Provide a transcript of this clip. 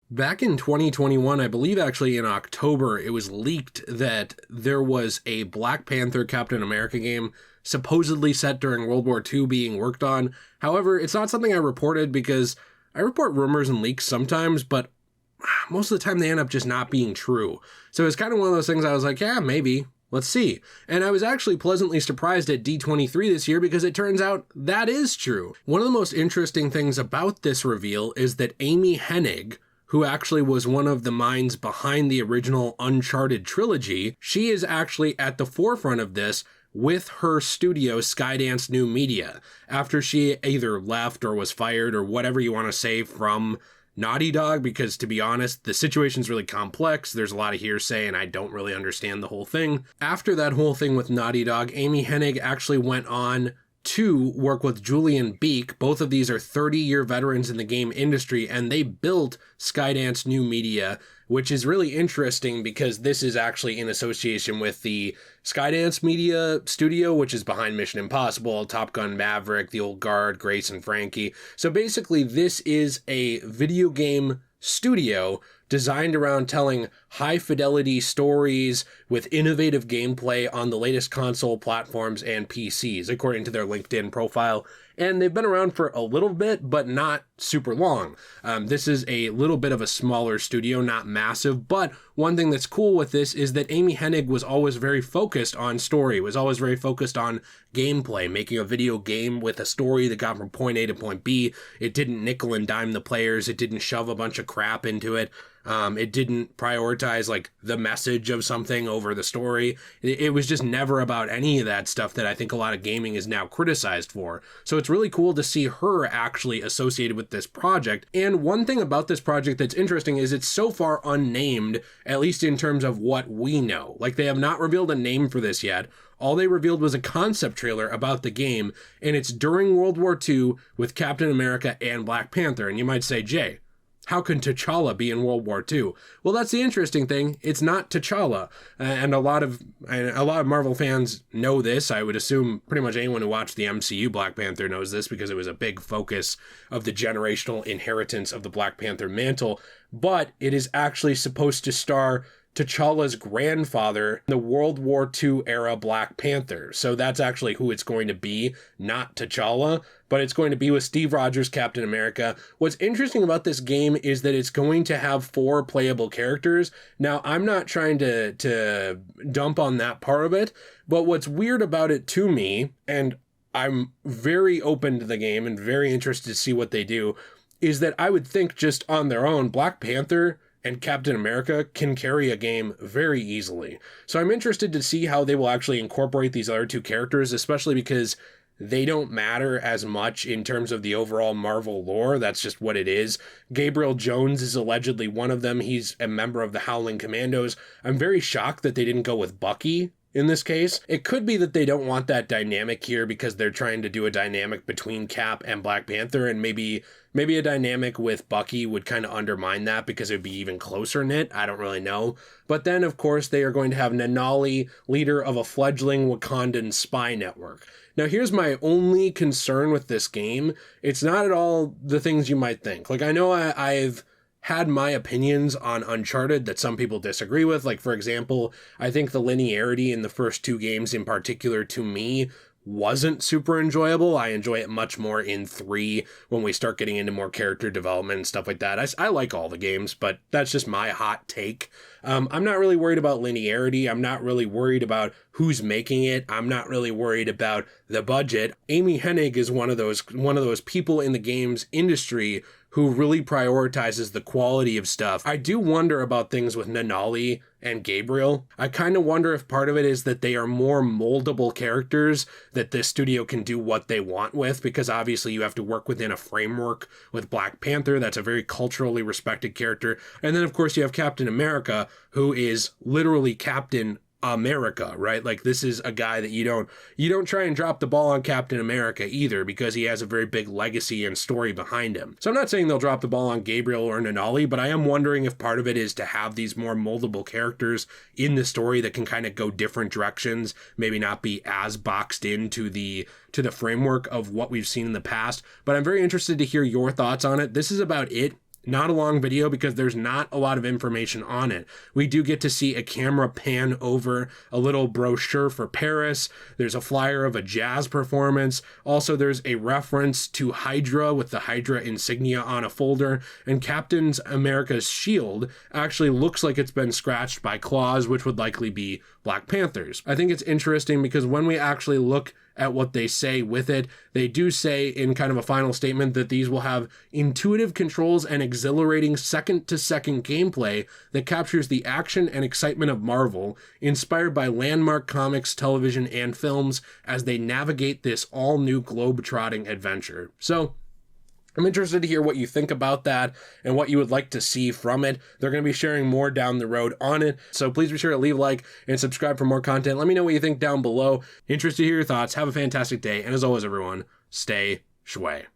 Back in 2021, I believe actually in October, it was leaked that there was a Black Panther Captain America game supposedly set during World War II being worked on. However, it's not something I reported because I report rumors and leaks sometimes, but most of the time they end up just not being true. So it's kind of one of those things I was like, yeah, maybe. Let's see. And I was actually pleasantly surprised at D23 this year because it turns out that is true. One of the most interesting things about this reveal is that Amy Hennig, who actually was one of the minds behind the original Uncharted trilogy, she is actually at the forefront of this with her studio, Skydance New Media, after she either left or was fired or whatever you want to say from Naughty Dog, because to be honest, the situation's really complex. There's a lot of hearsay and I don't really understand the whole thing. After that whole thing with Naughty Dog, Amy Hennig actually went on to work with Julian Beek. Both of these are 30-year veterans in the game industry, and they built Skydance New Media, which is really interesting because this is actually in association with the Skydance Media studio, which is behind Mission Impossible, Top Gun Maverick, The Old Guard, Grace and Frankie. So basically, this is a video game studio designed around telling high-fidelity stories with innovative gameplay on the latest console platforms and PCs, according to their LinkedIn profile. And they've been around for a little bit, but not super long. This is a little bit of a smaller studio, not massive, but one thing that's cool with this is that Amy Hennig was always very focused on story, was always very focused on gameplay, making a video game with a story that got from point A to point B. It didn't nickel and dime the players. It didn't shove a bunch of crap into it. It didn't prioritize like the message of something over the story. It was just never about any of that stuff that I think a lot of gaming is now criticized for. So it's really cool to see her actually associated with this project. And one thing about this project that's interesting is it's so far unnamed, at least in terms of what we know. Like, they have not revealed a name for this yet. All they revealed was a concept trailer about the game, and it's during World War II with Captain America and Black Panther. And you might say, Jay, how can T'Challa be in World War II? Well, that's the interesting thing. It's not T'Challa. And a lot of Marvel fans know this. I would assume pretty much anyone who watched the MCU Black Panther knows this because it was a big focus of the generational inheritance of the Black Panther mantle. But it is actually supposed to star T'Challa's grandfather, the World War II era Black Panther. So that's actually who it's going to be, not T'Challa, but it's going to be with Steve Rogers, Captain America. What's interesting about this game is that it's going to have 4 playable characters. Now, I'm not trying to dump on that part of it, but what's weird about it to me, and I'm very open to the game and very interested to see what they do, is that I would think just on their own, Black Panther and Captain America can carry a game very easily. So I'm interested to see how they will actually incorporate these other 2 characters, especially because they don't matter as much in terms of the overall Marvel lore. That's just what it is. Gabriel Jones is allegedly one of them. He's a member of the Howling Commandos. I'm very shocked that they didn't go with Bucky in this case. It could be that they don't want that dynamic here because they're trying to do a dynamic between Cap and Black Panther, and maybe a dynamic with Bucky would kind of undermine that because it would be even closer knit. I don't really know. But then, of course, they are going to have Nanali, leader of a fledgling Wakandan spy network. Now, here's my only concern with this game. It's not at all the things you might think. Like, I know I've had my opinions on Uncharted that some people disagree with. Like, for example, I think the linearity in the first 2 games in particular, to me, wasn't super enjoyable. I enjoy it much more in 3 when we start getting into more character development and stuff like that. I like all the games, but that's just my hot take. I'm not really worried about linearity. I'm not really worried about who's making it. I'm not really worried about the budget. Amy Hennig is one of those people in the games industry who really prioritizes the quality of stuff. I do wonder about things with Nanali and Gabriel. I kind of wonder if part of it is that they are more moldable characters that this studio can do what they want with, because obviously you have to work within a framework with Black Panther. That's a very culturally respected character. And then, of course, you have Captain America, who is literally Captain America, right? Like, this is a guy that you don't try and drop the ball on Captain America either, because he has a very big legacy and story behind him. So I'm not saying they'll drop the ball on Gabriel or Nanali, but I am wondering if part of it is to have these more moldable characters in the story that can kind of go different directions, maybe not be as boxed into the framework of what we've seen in the past. But I'm very interested to hear your thoughts on it. This is about it Not a long video because there's not a lot of information on it. We do get to see a camera pan over a little brochure for Paris. There's a flyer of a jazz performance. Also, there's a reference to Hydra with the Hydra insignia on a folder, and Captain America's shield actually looks like it's been scratched by claws, which would likely be Black Panthers. I think it's interesting because when we actually look at what they say with it, they do say in kind of a final statement that these will have intuitive controls and exhilarating second-to-second gameplay that captures the action and excitement of Marvel, inspired by landmark comics, television, and films as they navigate this all-new globe-trotting adventure. So, I'm interested to hear what you think about that and what you would like to see from it. They're going to be sharing more down the road on it, so please be sure to leave a like and subscribe for more content. Let me know what you think down below. Interested to hear your thoughts. Have a fantastic day, and as always, everyone, stay shway.